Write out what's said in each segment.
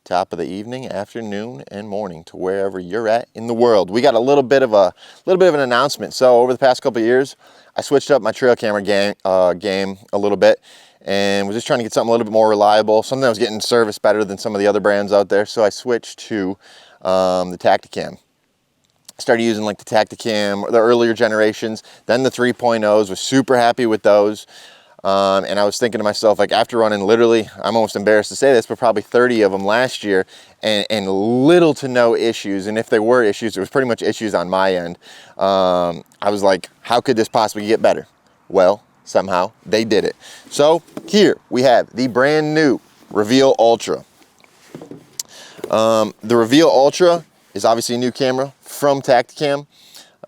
top of the evening, afternoon, and morning to wherever you're at in the world. We got a little bit of an announcement. So over the past couple of years, I switched up my trail camera game a little bit, and was just trying to get something a little bit more reliable, something that was getting service better than some of the other brands out there. So I switched to the Tactacam. Started using like the Tacticam, the earlier generations, then the 3.0s. Was super happy with those. And I was thinking to myself, like, after running literally, I'm almost embarrassed to say this, but probably 30 of them last year, and little to no issues. And if there were issues, there was pretty much issues on my end. I was like, how could this possibly get better? Well, somehow they did it. So here we have the brand new Reveal Ultra. The Reveal Ultra is obviously a new camera from Tactacam.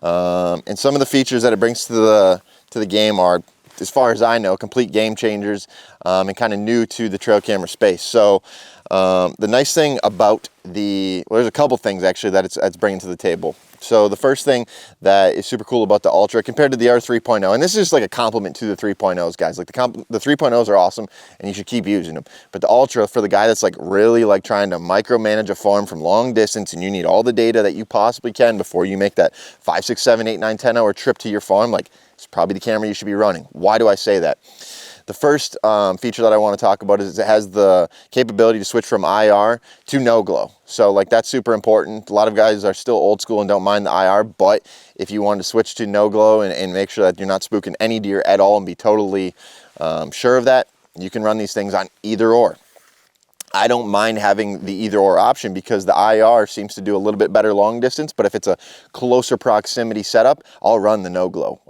And some of the features that it brings to the game are, as far as I know, complete game changers, and kind of new to the trail camera space. So the nice thing about there's a couple things actually that it's bringing to the table. So the first thing that is super cool about the Ultra compared to the other 3.0, and this is just like a compliment to the 3.0s, guys. Like the 3.0s are awesome and you should keep using them. But the Ultra, for the guy that's like really like trying to micromanage a farm from long distance, and you need all the data that you possibly can before you make that 5, 6, 7, 8, 9, 10 hour trip to your farm, like, it's probably the camera you should be running. Why do I say that? The first feature that I want to talk about is it has the capability to switch from IR to no glow. So like that's super important. A lot of guys are still old school and don't mind the IR, but if you want to switch to no glow and make sure that you're not spooking any deer at all and be totally sure of that, you can run these things on either or. I don't mind having the either or option because the IR seems to do a little bit better long distance, but if it's a closer proximity setup, I'll run the no glow.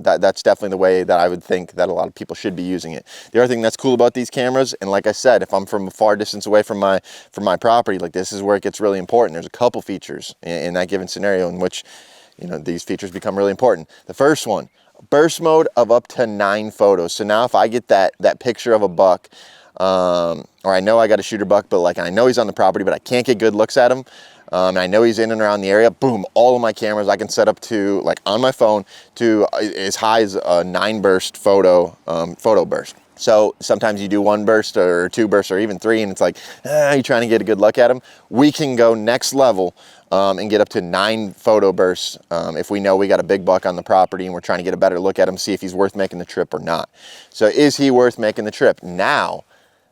That's definitely the way that I would think that a lot of people should be using it. The other thing that's cool about these cameras, and like I said, if I'm from a far distance away from my property, like this is where it gets really important. There's a couple features in that given scenario in which, you know, these features become really important. The first one, burst mode of up to 9 photos. So now if I get that picture of a buck, or I know I got a shooter buck, but like I know he's on the property, but I can't get good looks at him, and I know he's in and around the area, boom, all of my cameras I can set up to, like on my phone, to as high as a 9 burst photo burst. So sometimes you do 1 burst or 2 bursts or even 3, and it's like, you're trying to get a good look at him. We can go next level and get up to 9 photo bursts if we know we got a big buck on the property and we're trying to get a better look at him, see if he's worth making the trip or not. So is he worth making the trip? Now,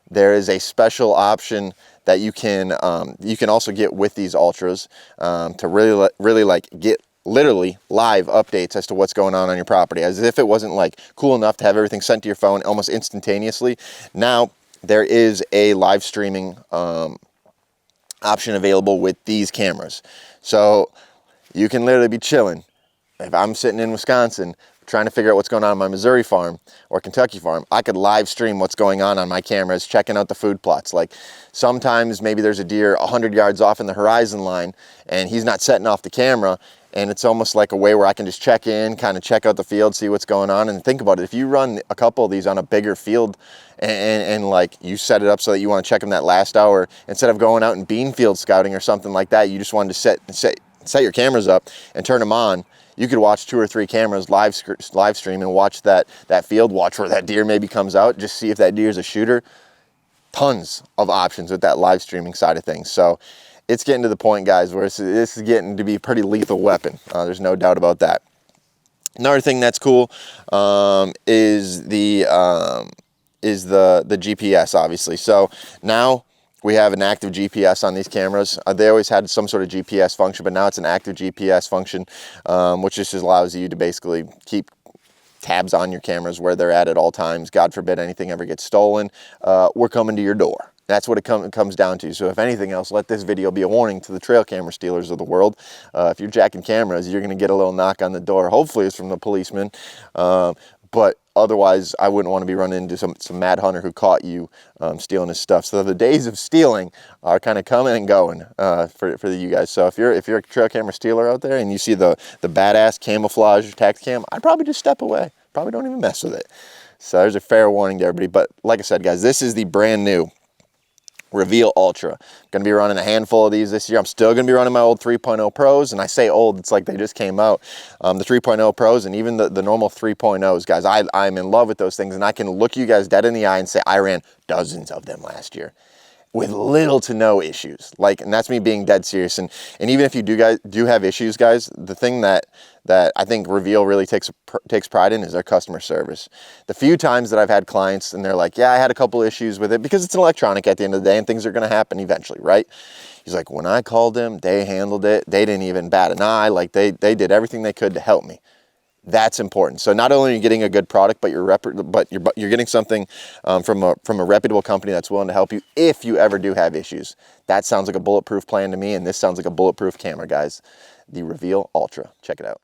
there is a special option that you can also get with these Ultras to really like get literally live updates as to what's going on your property, as if it wasn't like cool enough to have everything sent to your phone almost instantaneously. Now there is a live streaming option available with these cameras. So you can literally be chilling. If I'm sitting in Wisconsin trying to figure out what's going on my Missouri farm or Kentucky farm, I could live stream what's going on my cameras, checking out the food plots. Like sometimes maybe there's a deer 100 yards off in the horizon line and he's not setting off the camera, and it's almost like a way where I can just check in, kind of check out the field, see what's going on. And think about it, if you run a couple of these on a bigger field and like you set it up so that you want to check them that last hour, instead of going out and bean field scouting or something like that, you just wanted to set your cameras up and turn them on. You could watch 2 or 3 cameras live stream and watch that field, watch where that deer maybe comes out, just see if that deer is a shooter. Tons of options with that live streaming side of things. So it's getting to the point, guys, where this is getting to be a pretty lethal weapon. There's no doubt about that. Another thing that's cool is the GPS, obviously. So now we have an active GPS on these cameras. They always had some sort of GPS function, but now it's an active GPS function, which just allows you to basically keep tabs on your cameras where they're at all times. God forbid anything ever gets stolen. We're coming to your door. That's what it comes down to. So if anything else, let this video be a warning to the trail camera stealers of the world. If you're jacking cameras, you're going to get a little knock on the door. Hopefully it's from the policeman. But otherwise, I wouldn't want to be running into some mad hunter who caught you stealing his stuff. So the days of stealing are kind of coming and going for you guys. So if you're a trail camera stealer out there and you see the badass camouflage Tactacam, I'd probably just step away. Probably don't even mess with it. So there's a fair warning to everybody. But like I said, guys, this is the brand new Reveal Ultra. Going to be running a handful of these this year. I'm still going to be running my old 3.0 Pros, and I say old, it's like they just came out. The 3.0 Pros and even the normal 3.0s, guys. I'm in love with those things, and I can look you guys dead in the eye and say I ran dozens of them last year. with little to no issues. Like, and that's me being dead serious. And even if you do have issues, guys, the thing that I think Reveal really takes pride in is their customer service. The few times that I've had clients and they're like, yeah, I had a couple issues with it, because it's an electronic at the end of the day and things are going to happen eventually, right? He's like, when I called them, they handled it. They didn't even bat an eye. Like, they did everything they could to help me. That's important. So not only are you getting a good product, but you're getting something from a reputable company that's willing to help you if you ever do have issues. That sounds like a bulletproof plan to me, and this sounds like a bulletproof camera, guys. The Reveal Ultra. Check it out.